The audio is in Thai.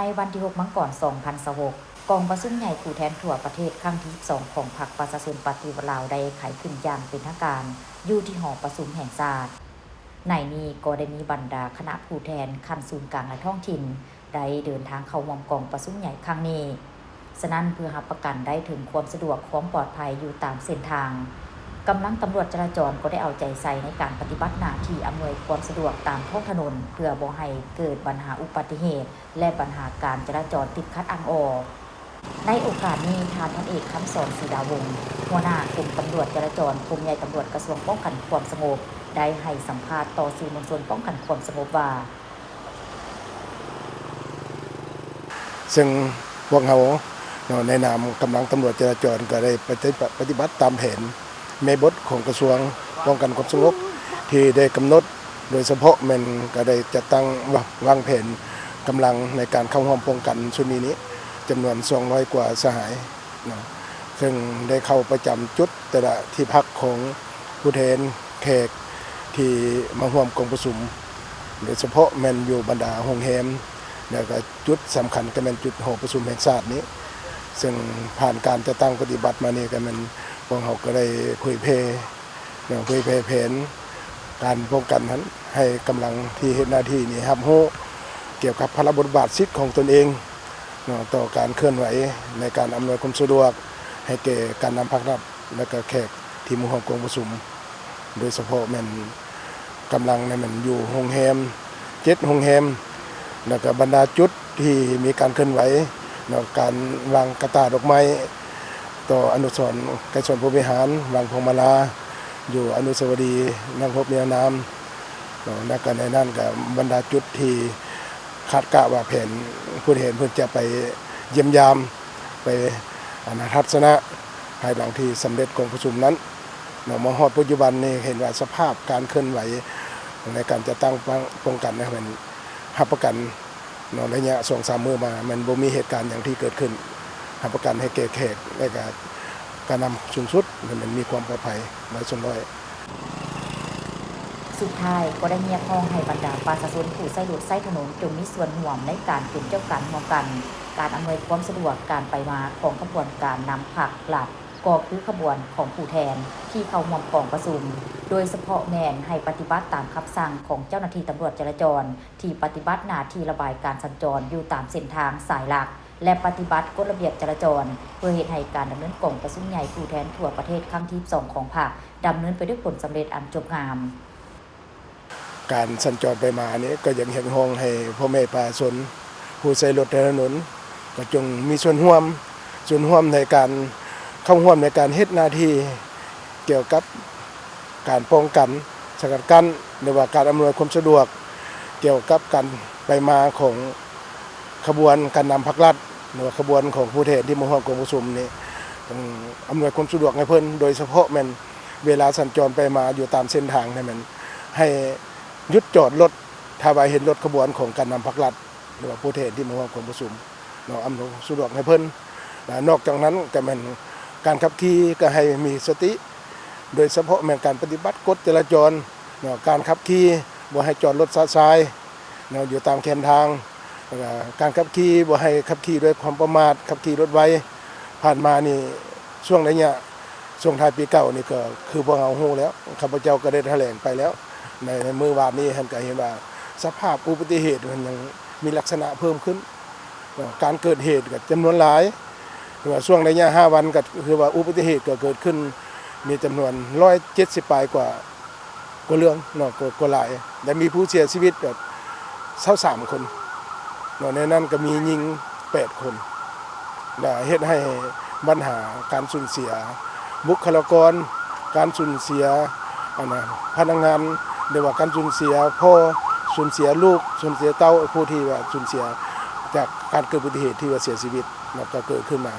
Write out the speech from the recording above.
ในวันที่6มังกร2026กองประชุมใหญ่ผู้แทนทั่วประเทศครั้งที่22ของพรรคประชาชนปฏิวัติลาวได้ไขขึ้นอย่างเป็นทางการอยู่ที่หอประชุมแห่งชาติในนี้ก็ได้มีบรรดาคณะผู้แทนขั้นศูนย์กลางและท้องถิ่นได้เดินทางเข้าร่วมกองประชุมใหญ่ครั้งนี้ฉะนั้นเพื่อรับประกันได้ถึงความสะดวกความปลอดภัยอยู่ตามเส้นทางกำลังตำรวจจราจรก็ได้เอาใจใส่ในการปฏิบัติหน้าที่อำนวยความสะดวกตามท้องถนนเพื่อบ่ให้เกิดปัญหาอุบัติเหตุและปัญหาการจราจรติดขัดอังออในโอกาสนี้ทานพันเอกคำสอนศรีดาวงศ์หัวหน้ากลุ่มตำรวจจราจรกรมใหญ่ตำรวจกระทรวงป้องกันความสงบได้ให้สัมภาษณ์ต่อสื่อมวลชนป้องกันความสงบว่าซึ่งพวกเขาในนามกำลังตำรวจจราจรก็ได้ปฏิบัติตามแผนแม่บทของกระทรวงป้องกันความสงบที่ได้กำหนดโดยเฉพาะมันก็ได้จัดตั้งวางแผนกำลังในการเข้าร่วมป้องกันชุดนี้จำนวน200กว่าสหายซึ่งได้เข้าประจำจุดแต่ละที่พักของผู้แทนแขกที่มาร่วมกองประชุมโดยเฉพาะแม่นอยู่บรรดาโรงแรมแล้วก็จุดสำคัญก็เป็นจุดหอประชุมแห่งชาตินี้ซึ่งผ่านการจะตั้งปฏิบัติมานี่ก็มันพวกเขาก็ได้เผยแพร่แผนการป้องกันนั้นให้กำลังที่เฮ็ดหน้าที่นี้รับรู้เกี่ยวกับพระบทบาทสิทธิ์ของตนเองต่อการเคลื่อนไหวในการอำนวยความสะดวกให้แก่การนำพักรับและก็แขกที่มาร่วมกองประชุมโดยเฉพาะแม่นกำลังในมันอยู่โรงแรม7โรงแรมแล้วก็บรรดาจุดที่มีการเคลื่อนไหวการวางกระตาดอกไม้ต่ออนุสรณ์ไกรสอนผู้บริหารวางพวงมาลาอยู่อนุสาวรีย์นางพบเนียนามแล้วก็ในนั้นกับบรรดาจุดที่คาดกะว่าแผนผู้เห็นเพื่อจะไปเยี่ยมยามไปทัศนะภายหลังที่สำเร็จกองประชุมนั้นมาฮอดปัจจุบันนี้เห็นว่าสภาพการเคลื่อนไหวในการจะตั้งป้องกันนะครับเป็นรับประกันระยะ 2-3 มื้อมามันบ่มีเหตุการณ์อย่างที่เกิดขึ้นรับประกันให้แก่แขกและการนำสูงสุดมันมีความปลอดภัย100%สุดท้ายก็ได้เรียกร้องให้บรรดาประชาชนผู้ใช้รถใช้ถนนจงมีส่วนร่วมในการเป็นเจ้าการร่วมกันการอำนวยความสะดวกการไปมาของขบวนการนำผักหลักก็คือขบวนของผู้แทนที่เข้าร่วมกองประชุมโดยเฉพาะแม่นให้ปฏิบัติตามคำสั่งของเจ้าหน้าที่ตำรวจจราจรที่ปฏิบัติหน้าที่ระบายการสัญจรอยู่ตามเส้นทางสายหลักและปฏิบัติกฎระเบียบจราจรเพื่อเฮ็ดให้การดำเนินกองประชุมใหญ่ผู้แทนทั่วประเทศครั้งที่2ของพรรคดำเนินไปด้วยผลสำเร็จอันจบงามการสัญจรไปมานี้ก็ยังเห็นห้องให้พ่อแม่ประชาชนผู้ใช้รถถนนก็จงมีส่วนร่วมในการเข้าร่วมในการเฮ็ดหน้าที่เกี่ยวกับการป้องกันสกัดกั้นหรือว่าการอำนวยความสะดวกเกี่ยวกับการไปมาของขบวนการนำพักรัฐหรือว่าขบวนของผู้แทนที่มาร่วมกองประชุมนี้อำนวยความสะดวกให้เพิ่นโดยเฉพาะแม่นเวลาสัญจรไปมาอยู่ตามเส้นทางนี่มันให้หยุดจอดรถถ้าว่าเห็นรถขบวนของการนำพักรัฐหรือว่าผู้แทนที่มาร่วมกองประชุมอำนวยความสะดวกให้เพิ่นนอกจากนั้นก็แม่นการขับขี่ก็ให้มีสติโดยเฉพาะแม่นการปฏิบัติกฎจราจรการขับขี่บ่ให้จอดรถซ้ายอยู่ตามแคมทางการขับขี่บ่ให้ขับขี่ด้วยความประมาทขับขี่รถไวผ่านมานี่ช่วงระยะช่วงท้ายปีเก่านี่ก็คือพวกเราฮู้แล้วข้าพเจ้าก็ได้แถลงไปแล้วในมื้อวานนี้ท่านก็เห็นว่าสภาพอุบัติเหตุมันยังมีลักษณะเพิ่มขึ้นการเกิดเหตุก็จำนวนหลายว่าช่วงระยะ5วันก็คือว่าอุบัติเหตุก็เกิดขึ้นมีจำนวน170ปลายกว่าเรื่องกว่าหลายและมีผู้เสียชีวิตแบบ23คนในนั้นก็มีหญิง8คนเฮ็ดให้ปัญหาการสูญเสียบุคลากรการสูญเสียพนักงานหรือว่าการสูญเสียพ่อสูญเสียลูกสูญเสียเต้าผู้ที่ว่าสูญเสียจากการเกิดอุบัติเหตุที่ว่าเสียชีวิตก็เกิดขึ้นมา